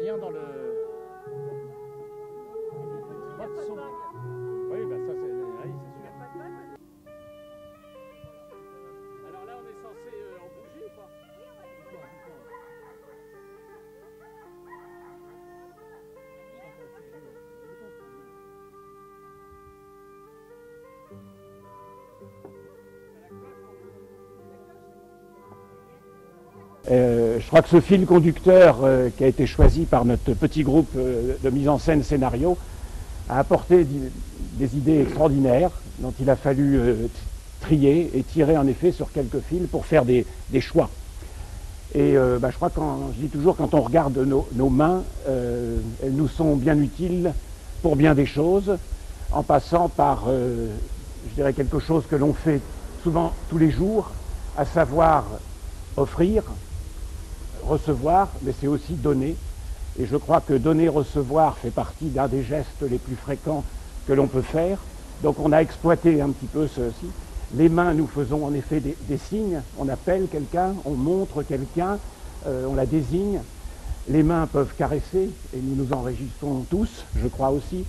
rien dans le... Pas de son. Oui, bah ça c'est... Oui, c'est sûr. Alors là, on est censé en bouger ou pas? Je crois que ce fil conducteur qui a été choisi par notre petit groupe de mise en scène scénario a apporté des idées extraordinaires dont il a fallu trier et tirer en effet sur quelques fils pour faire des choix. Et je crois que je dis toujours, quand on regarde nos mains, elles nous sont bien utiles pour bien des choses, en passant par, je dirais, quelque chose que l'on fait souvent tous les jours, à savoir offrir, recevoir, mais c'est aussi donner. Et je crois que donner, recevoir fait partie d'un des gestes les plus fréquents que l'on peut faire. Donc on a exploité un petit peu ceci. Les mains, nous faisons en effet des signes. On appelle quelqu'un, on montre quelqu'un, on la désigne. Les mains peuvent caresser, et nous nous en réjouissons tous, je crois aussi.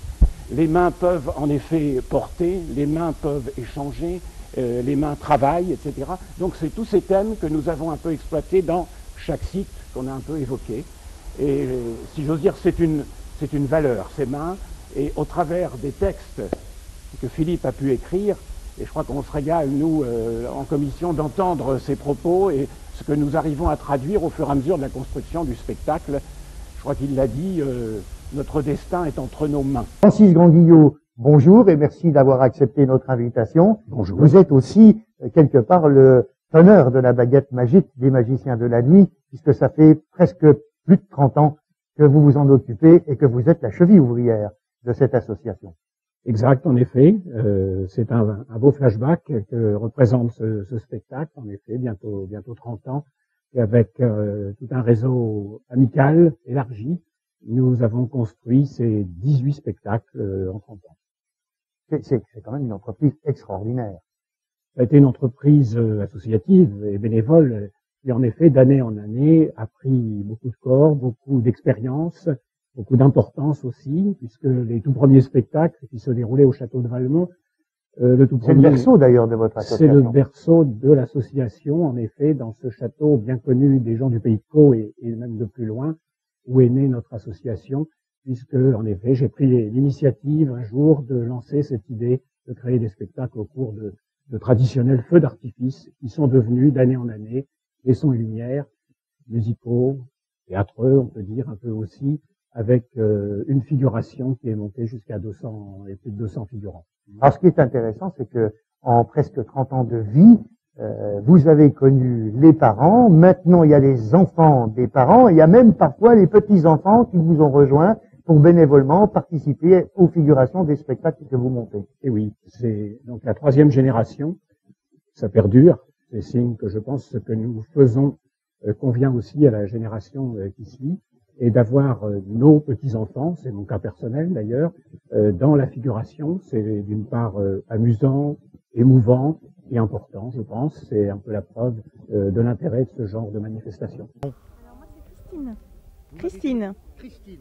Les mains peuvent en effet porter, les mains peuvent échanger, les mains travaillent, etc. Donc c'est tous ces thèmes que nous avons un peu exploités dans chaque site qu'on a un peu évoqué. Et si j'ose dire, c'est une valeur, ces mains. Et au travers des textes que Philippe a pu écrire, et je crois qu'on se régale, nous, en commission, d'entendre ces propos et ce que nous arrivons à traduire au fur et à mesure de la construction du spectacle. Je crois qu'il l'a dit, notre destin est entre nos mains. Francis Grandguillot, bonjour et merci d'avoir accepté notre invitation. Bonjour. Vous êtes aussi, quelque part, le teneur de la baguette magique des magiciens de la nuit, puisque ça fait presque plus de 30 ans que vous vous en occupez et que vous êtes la cheville ouvrière de cette association. Exact, en effet. C'est un beau flashback que représente ce spectacle, en effet, bientôt 30 ans. Et avec tout un réseau amical élargi, nous avons construit ces 18 spectacles en 30 ans. C'est quand même une entreprise extraordinaire. Ça a été une entreprise associative et bénévole qui, en effet, d'année en année, a pris beaucoup de corps, beaucoup d'expérience, beaucoup d'importance aussi, puisque les tout premiers spectacles qui se déroulaient au château de Valmont, c'est le berceau d'ailleurs de votre association. C'est le berceau de l'association, en effet, dans ce château bien connu des gens du pays de Caux et même de plus loin, où est née notre association, puisque, en effet, j'ai pris l'initiative un jour de lancer cette idée de créer des spectacles au cours de traditionnels feux d'artifice qui sont devenus, d'année en année, des sons et lumières, musicaux, théâtreux, on peut dire, un peu aussi, avec une figuration qui est montée jusqu'à 200 et plus de 200 figurants. Alors, ce qui est intéressant, c'est que en presque 30 ans de vie, vous avez connu les parents, maintenant il y a les enfants des parents, et il y a même parfois les petits-enfants qui vous ont rejoints pour bénévolement participer aux figurations des spectacles que vous montez. Et oui, c'est donc la 3e génération, ça perdure, c'est signe que je pense ce que nous faisons convient aussi à la génération qui suit, et d'avoir nos petits-enfants, c'est mon cas personnel d'ailleurs, dans la figuration, c'est d'une part amusant, émouvant et important, je pense, c'est un peu la preuve de l'intérêt de ce genre de manifestation. Alors moi c'est Christine. Christine.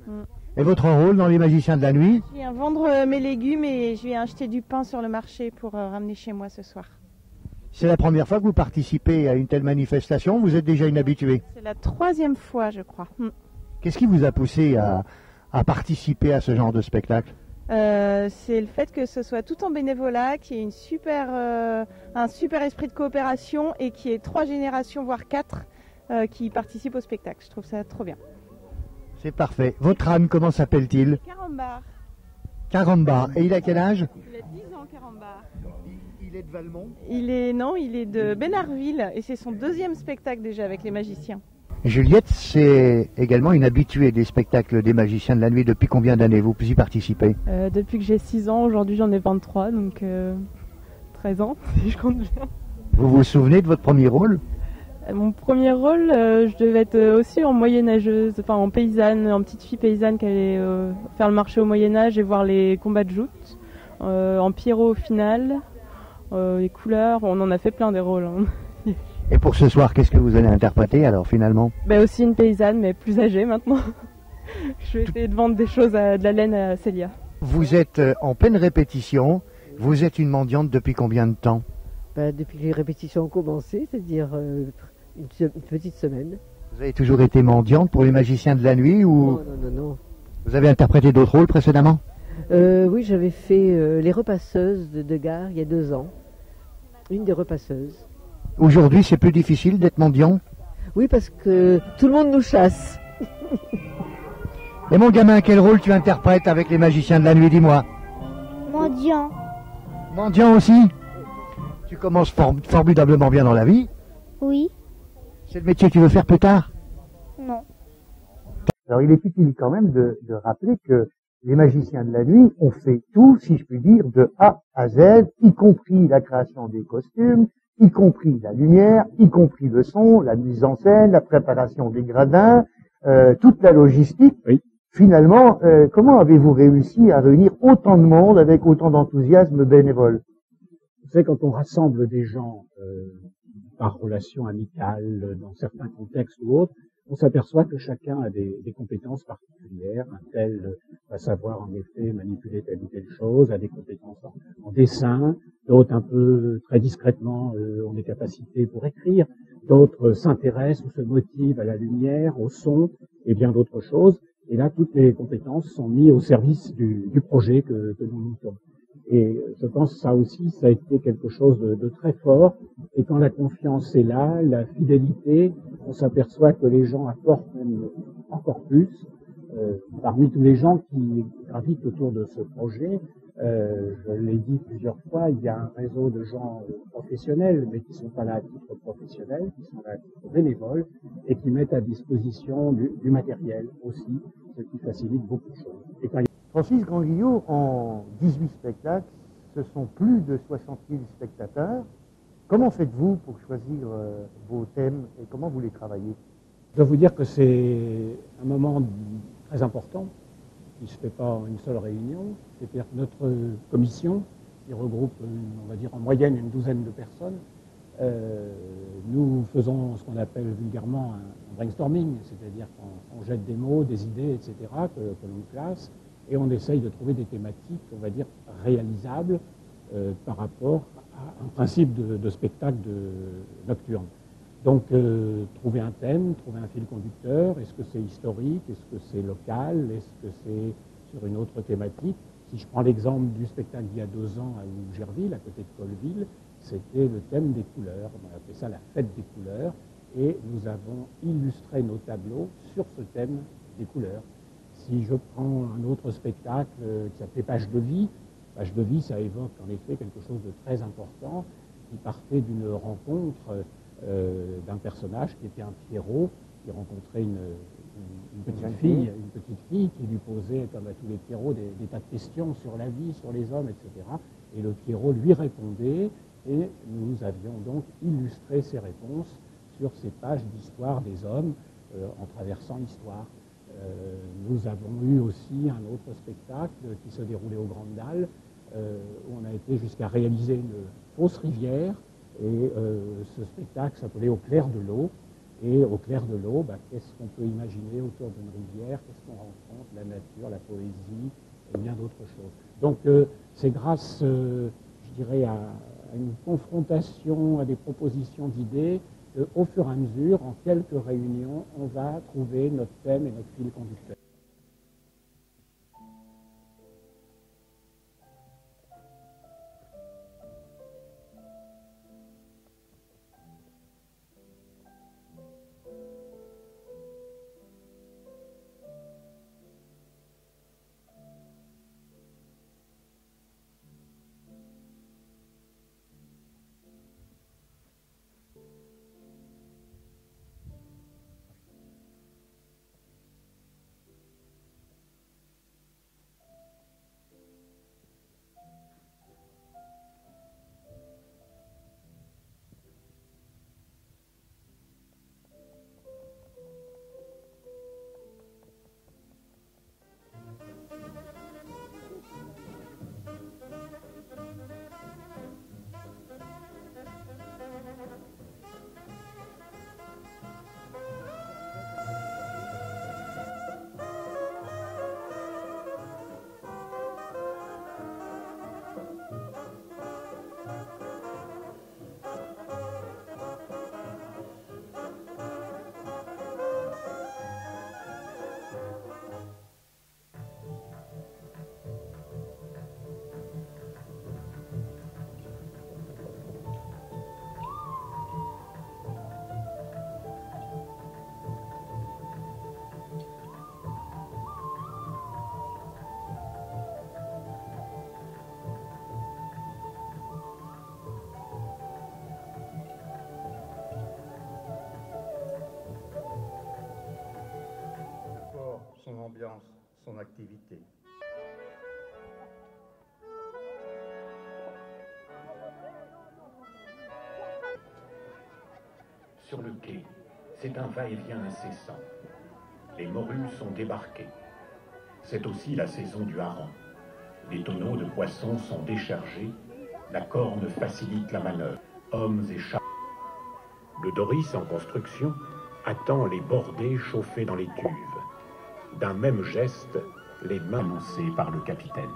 Et votre rôle dans les magiciens de la nuit? Je viens vendre mes légumes et je viens acheter du pain sur le marché pour ramener chez moi ce soir. C'est la première fois que vous participez à une telle manifestation, vous êtes déjà une habituée? C'est la 3e fois je crois. Qu'est-ce qui vous a poussé à participer à ce genre de spectacle? C'est le fait que ce soit tout en bénévolat, qu'il y ait un super esprit de coopération et qu'il y ait 3 générations, voire 4, qui participent au spectacle. Je trouve ça trop bien. C'est parfait. Votre âne, comment s'appelle-t-il? Carambar. Carambar. Et il a quel âge? Il a 10 ans, Carambar. Il est de Valmont? Il est de Bénarville et c'est son 2e spectacle déjà avec les magiciens. Juliette, c'est également une habituée des spectacles des magiciens de la nuit. Depuis combien d'années vous y participez? Depuis que j'ai 6 ans, aujourd'hui j'en ai 23, donc 13 ans si je compte bien. Vous vous souvenez de votre premier rôle? Mon premier rôle, je devais être aussi en moyenâgeuse, enfin en paysanne, en petite fille paysanne qui allait faire le marché au Moyen-Âge et voir les combats de joutes, en Pierrot au final, les couleurs, on en a fait plein des rôles. Hein. Et pour ce soir, qu'est-ce que vous allez interpréter alors finalement? Aussi une paysanne, mais plus âgée maintenant. Je vais essayer de vendre des choses, de la laine à Célia. Vous êtes en pleine répétition. Vous êtes une mendiante depuis combien de temps? Depuis que les répétitions ont commencé, c'est-à-dire une petite semaine. Vous avez toujours été mendiante pour les magiciens de la nuit ou Non. vous avez interprété d'autres rôles précédemment? Oui, j'avais fait les repasseuses de gare il y a 2 ans. Une des repasseuses. Aujourd'hui, c'est plus difficile d'être mendiant? Oui, parce que tout le monde nous chasse. Et mon gamin, quel rôle tu interprètes avec les magiciens de la nuit, dis-moi? Mendiant. Mendiant aussi? Tu commences formidablement bien dans la vie. Oui. C'est le métier que tu veux faire plus tard? Non. Alors il est utile quand même de rappeler que les magiciens de la nuit ont fait tout, si je puis dire, de A à Z, y compris la création des costumes, y compris la lumière, y compris le son, la mise en scène, la préparation des gradins, toute la logistique. Oui. Finalement, comment avez-vous réussi à réunir autant de monde avec autant d'enthousiasme bénévole? Vous savez, quand on rassemble des gens par relation amicale, dans certains contextes ou autres, on s'aperçoit que chacun a des compétences particulières. Un tel va savoir en effet manipuler telle ou telle chose, a des compétences en dessin, d'autres un peu très discrètement ont des capacités pour écrire, d'autres s'intéressent ou se motivent à la lumière, au son et bien d'autres choses. Et là, toutes les compétences sont mises au service du projet que nous montons. Et je pense que ça aussi, ça a été quelque chose de très fort. Et quand la confiance est là, la fidélité, on s'aperçoit que les gens apportent même encore plus. Parmi tous les gens qui gravitent autour de ce projet, je l'ai dit plusieurs fois, il y a un réseau de gens professionnels, mais qui ne sont pas là à titre professionnel, qui sont là à titre bénévole, et qui mettent à disposition du matériel aussi, ce qui facilite beaucoup de choses. Et quand Francis Grandguillot, en 18 spectacles, ce sont plus de 60 000 spectateurs. Comment faites-vous pour choisir vos thèmes et comment vous les travaillez? Je dois vous dire que c'est un moment très important qui ne se fait pas en une seule réunion. C'est-à-dire que notre commission, qui regroupe, on va dire en moyenne, une douzaine de personnes, nous faisons ce qu'on appelle vulgairement un brainstorming, c'est-à-dire qu'on jette des mots, des idées, etc., que l'on classe, et on essaye de trouver des thématiques, on va dire, réalisables par rapport à un principe de spectacle nocturne. Donc, trouver un thème, trouver un fil conducteur, est-ce que c'est historique, est-ce que c'est local, est-ce que c'est sur une autre thématique? Si je prends l'exemple du spectacle d'il y a 2 ans à Ougerville, à côté de Colleville, c'était le thème des couleurs, on a appelé ça la fête des couleurs, et nous avons illustré nos tableaux sur ce thème des couleurs. Si je prends un autre spectacle qui s'appelait Page de vie, ça évoque en effet quelque chose de très important qui partait d'une rencontre d'un personnage qui était un Pierrot, qui rencontrait une petite fille qui lui posait, comme à tous les Pierrots, des tas de questions sur la vie, sur les hommes, etc. Et le Pierrot lui répondait, et nous avions donc illustré ces réponses sur ces pages d'histoire des hommes en traversant l'histoire. Nous avons eu aussi un autre spectacle qui se déroulait aux Grandes Dalles, où on a été jusqu'à réaliser une fausse rivière, et ce spectacle s'appelait Au clair de l'eau. Et au clair de l'eau, qu'est-ce qu'on peut imaginer autour d'une rivière? Qu'est-ce qu'on rencontre? La nature, la poésie et bien d'autres choses. Donc c'est grâce, je dirais, à une confrontation, à des propositions d'idées, au fur et à mesure, en quelques réunions, on va trouver notre thème et notre fil conducteur. son activité. Sur le quai, c'est un va-et-vient incessant. Les morues sont débarquées. C'est aussi la saison du hareng. Les tonneaux de poissons sont déchargés. La corne facilite la manœuvre. Hommes et chats. Le Doris en construction attend les bordées chauffées dans les cuves. D'un même geste, les mains annoncées par le capitaine.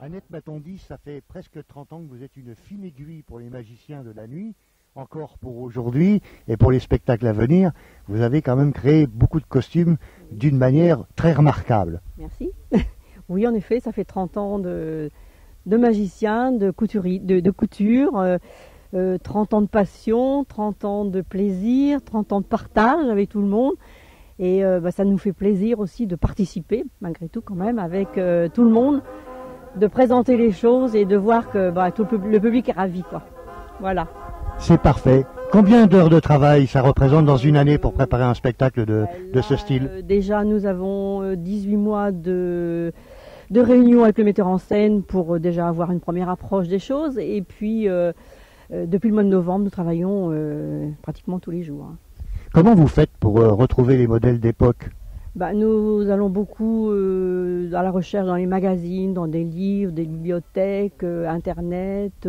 Annette Batondi, ça fait presque 30 ans que vous êtes une fine aiguille pour les magiciens de la nuit, encore pour aujourd'hui et pour les spectacles à venir. Vous avez quand même créé beaucoup de costumes d'une manière très remarquable. Merci. Oui, en effet, ça fait 30 ans de magicien, de couture, 30 ans de passion, 30 ans de plaisir, 30 ans de partage avec tout le monde. Et ça nous fait plaisir aussi de participer, malgré tout quand même, avec tout le monde, de présenter les choses et de voir que le public est ravi, quoi. Voilà. C'est parfait. Combien d'heures de travail ça représente dans une année pour préparer un spectacle de ce style? Déjà, nous avons 18 mois de réunions avec le metteur en scène pour déjà avoir une première approche des choses. Et puis, depuis le mois de novembre, nous travaillons pratiquement tous les jours. Comment vous faites pour retrouver les modèles d'époque? Nous allons beaucoup à la recherche dans les magazines, dans des livres, des bibliothèques, Internet,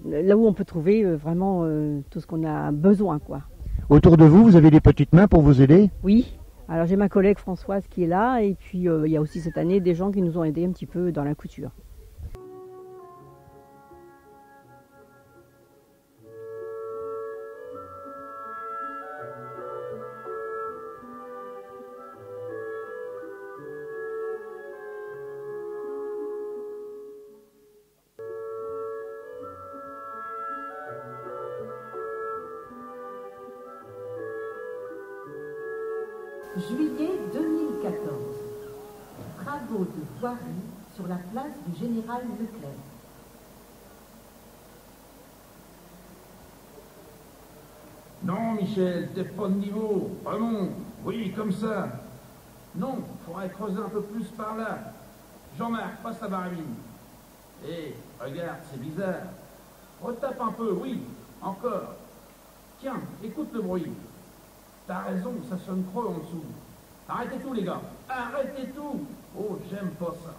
là où on peut trouver vraiment tout ce qu'on a besoin, quoi. Autour de vous, vous avez des petites mains pour vous aider? Oui. Alors j'ai ma collègue Françoise qui est là et puis il y a aussi cette année des gens qui nous ont aidés un petit peu dans la couture. Juillet 2014. Travaux de voirie sur la place du Général Leclerc. Non, Michel, t'es pas de niveau. Remonte. Oui, comme ça. Non, faudrait creuser un peu plus par là. Jean-Marc, passe la barabine. Hé, regarde, c'est bizarre. Retape un peu, oui. Encore. Tiens, écoute le bruit. T'as raison, ça sonne creux en dessous. Arrêtez tout, les gars. Arrêtez tout. Oh, j'aime pas ça.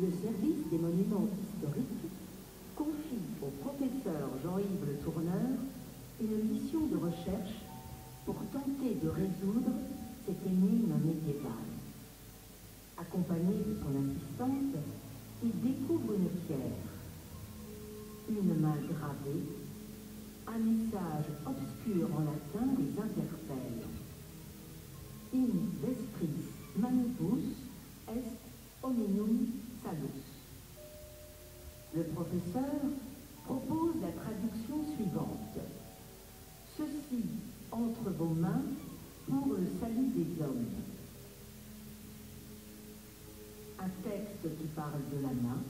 Le service des monuments historiques confie au professeur Jean-Yves Le Tourneur une mission de recherche pour tenter de résoudre cette énigme médiévale. Accompagné de son assistante, il découvre une pierre, une main gravée, un message obscur en latin les interpelle. In vestris manibus est hominum salus. Le professeur propose la traduction suivante. Ceci entre vos mains pour le salut des hommes. Un texte qui parle de la main,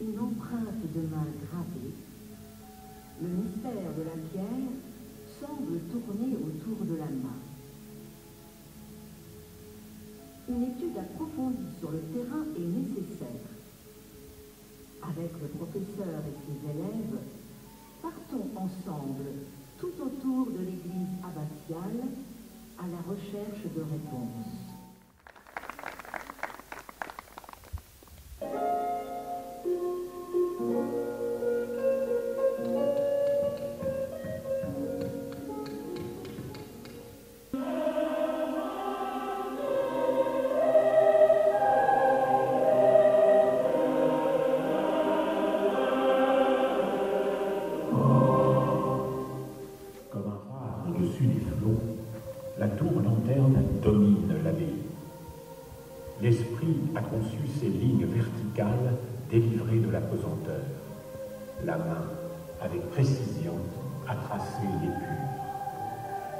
une empreinte de main gravée. Le mystère de la pierre semble tourner autour de la main. une étude approfondie sur le terrain est nécessaire. Avec le professeur et ses élèves, partons ensemble tout autour de l'église abbatiale à la recherche de réponses. Au-dessus des flots, la tour-lanterne domine l'abbaye. L'esprit a conçu ces lignes verticales délivrées de la pesanteur. La main, avec précision, a tracé l'épure.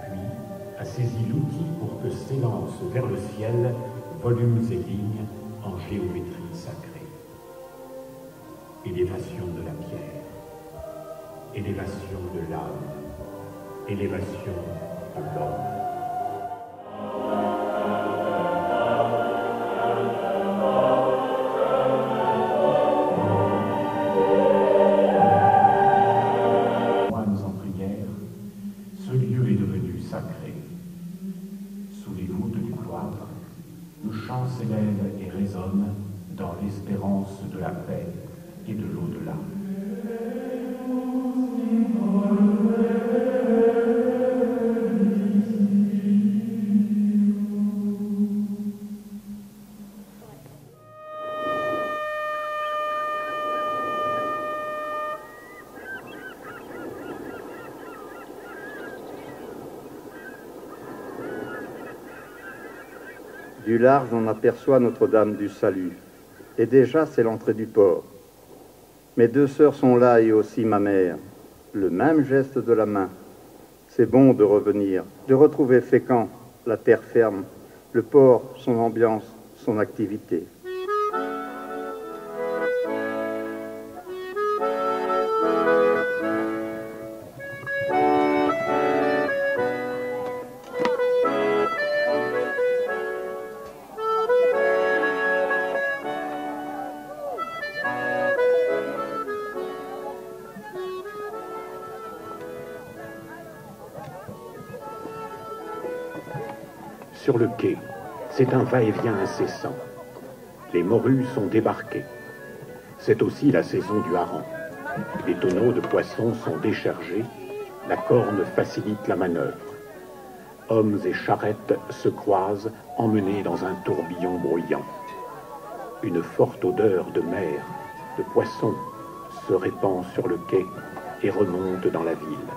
Puis a saisi l'outil pour que s'élancent vers le ciel volumes et lignes en géométrie sacrée. Élévation de la pierre, élévation de l'âme, élévation de l'homme. Moines en prière, ce lieu est devenu sacré. Sous les voûtes du cloître, le chant s'élève et résonne dans l'espérance de la paix et de l'au-delà. Du large, on aperçoit Notre-Dame du Salut. Et déjà, c'est l'entrée du port. Mes deux sœurs sont là et aussi ma mère. Le même geste de la main. C'est bon de revenir, de retrouver Fécamp, la terre ferme, le port, son ambiance, son activité. Sur le quai, c'est un va-et-vient incessant. Les morues sont débarquées. C'est aussi la saison du hareng. Les tonneaux de poissons sont déchargés. La corne facilite la manœuvre. Hommes et charrettes se croisent, emmenés dans un tourbillon bruyant. Une forte odeur de mer, de poissons, se répand sur le quai et remonte dans la ville.